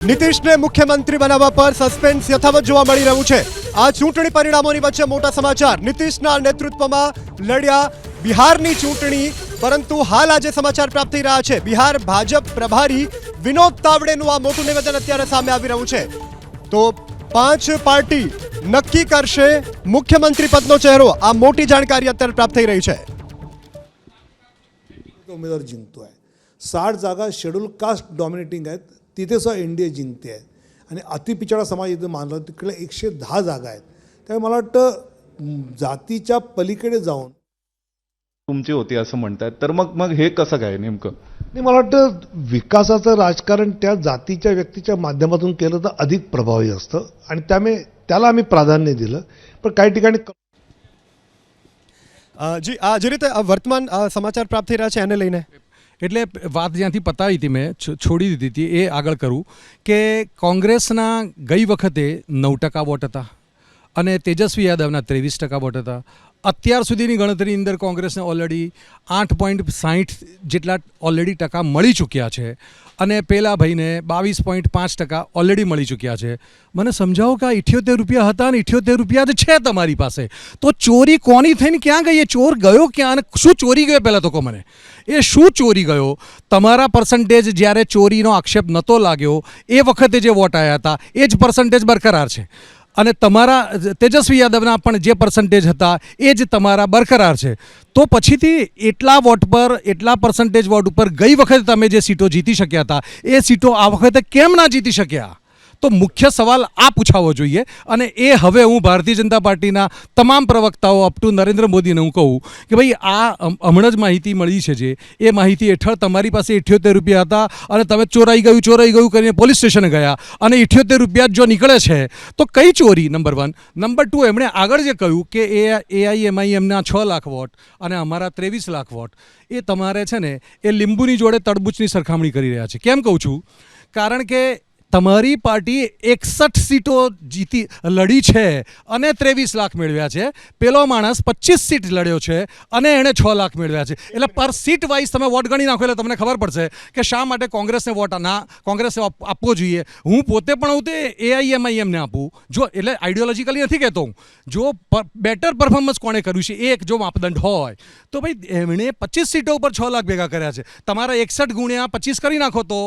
નીતિશને મુખ્યમંત્રી બનાવવા પર સસ્પેન્સ યથાવત જોવા મળી રહ્યું છે। આ ચૂંટણી પરિણામોની વચ્ચે મોટા સમાચાર। નીતિશના નેતૃત્વમાં લડ્યા બિહારની ચૂંટણી, પરંતુ હાલ આજે સમાચાર પ્રાપ્ત થઈ રહ્યા છે। બિહાર ભાજપ પ્રભારી વિનોદ તાવડેનું આ મોટું નિવેદન અત્યારે સામે આવી રહ્યું છે। તો 5 પાર્ટી નક્કી કરશે મુખ્યમંત્રી પદનો ચહેરો, આ મોટી જાણકારી અત્યારે પ્રાપ્ત થઈ રહી છે। उमेदवार जिंकतो आहे। 60 जागा शेड्यूल कास्ट डॉमिनेटिंग आहेत, तिथे सुद्धा एनडीए जिंकते आहे आणि अतिपिछाडा समाज इथं मानला तिकडे 110 जागा आहेत। त्यामुळे मला वाटतं जातीच्या पलीकडे जाऊन तुमची होती असं म्हणतात, तर मग हे कसं काय नेमकं? नाही, मला वाटतं विकासाचं राजकारण त्या जातीच्या व्यक्तीच्या माध्यमातून केलं तर अधिक प्रभावी असतं आणि त्यामुळे त्याला आम्ही प्राधान्य दिलं। पण काही ठिकाणी जी જે રીતે વર્તમાન સમાચાર પ્રાપ્ત થઈ રહ્યા છે એને લઈને એટલે વાત જ્યાંથી પતાવી હતી મેં છોડી દીધી હતી એ આગળ કરું કે કોંગ્રેસના ગઈ વખતે 9% વોટ હતા અને તેજસ્વી યાદવના 23% વોટ હતા। અત્યાર સુધીની ગણતરીની અંદર કોંગ્રેસને ઓલરેડી 8.60 જેટલા ઓલરેડી ટકા મળી ચૂક્યા છે અને પેલા ભાઈને 22.5% ઓલરેડી મળી ચૂક્યા છે। મને સમજાવો કે આ 78 રૂપિયા હતા અને 78 રૂપિયા જ છે તમારી પાસે, તો ચોરી કોની થઈને ક્યાં ગઈ? એ ચોર ગયો ક્યાં અને શું ચોરી ગયો? પહેલાં તો કહો મને, એ શું ચોરી ગયો? તમારા પર્સન્ટેજ જ્યારે ચોરીનો આક્ષેપ નહોતો લાગ્યો એ વખતે જે વોટ આવ્યા હતા એ જ પર્સન્ટેજ બરકરાર છે અને તમારા તેજસ્વી યાદવના પણ જે પર્સન્ટેજ હતા એ જ તમારા બરકરાર છે। તો પછીથી એટલા વોટ પર, એટલા પર્સન્ટેજ વોટ ઉપર ગઈ વખતે તમે જે સીટો જીતી શક્યા હતા એ સીટો આ વખતે કેમ ના જીતી શક્યા? તો મુખ્ય સવાલ આ પૂછાવો જોઈએ અને એ હવે હું ભારતીય જનતા પાર્ટીના તમામ પ્રવક્તાઓ અપ ટુ નરેન્દ્ર મોદીને હું કહું કે ભાઈ આ હમણાં જ માહિતી મળી છે જે એ માહિતી હેઠળ તમારી પાસે 78 રૂપિયા હતા અને તમે ચોરાઈ ગયું કરીને પોલીસ સ્ટેશને ગયા અને 78 રૂપિયા જો નીકળે છે તો કઈ ચોરી? નંબર 1। નંબર 2, એમણે આગળ જે કહ્યું કે AIMIMના 6 લાખ વોટ અને અમારા 23 લાખ વોટ, એ તમારે છે ને એ લીંબુની જોડે તડબૂચની સરખામણી કરી રહ્યા છે। કેમ કહું છું? કારણ કે તમારી પાર્ટી 61 સીટો લડી છે અને 23 લાખ મેળવ્યા છે, પેલો માણસ 25 સીટ લડ્યો છે અને એણે 6 લાખ મેળવ્યા છે। એટલે પર સીટ વાઇઝ તમે વોટ ગણી નાખો એટલે તમને ખબર પડશે કે શા માટે કોંગ્રેસને વોટ કોંગ્રેસે આપવો જોઈએ। હું પોતે પણ હું તે AIMIMને આપું જો, એટલે આઈડિયોલોજીકલી નથી કહેતો હું, જો બેટર પરફોર્મન્સ કોણે કર્યું છે એ એક જો માપદંડ હોય તો ભાઈ એમણે 25 સીટો ઉપર 6 લાખ ભેગા કર્યા છે, તમારા 61 ગુણ્યા 25 કરી નાખો તો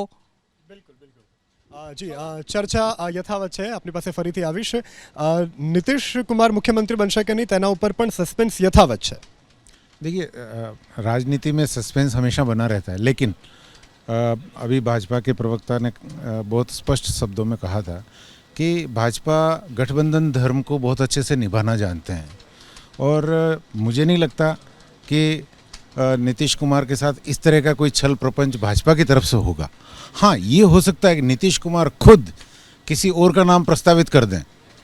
જી ચર્ચા યથાવત છે। આપની પાસે ફરીથી આવીશ। નીતિશ कुमार मुख्यमंत्री बनशे કે નહીં તેના ઉપર પણ સસ્પેન્સ યથાવત છે। देखिए, राजनीति में सस्पेंस हमेशा बना रहता है, लेकिन अभी भाजपा के प्रवक्ता ने बहुत स्पष्ट शब्दों में कहा था कि भाजपा गठबंधन धर्म को बहुत अच्छे से निभाना जानते हैं और मुझे नहीं लगता कि नीतीश कुमार के साथ इस तरह का कोई छल प्रपंच भाजपा की तरफ से होगा। हाँ, ये हो सकता है कि नीतीश कुमार खुद किसी और का नाम प्रस्तावित कर दें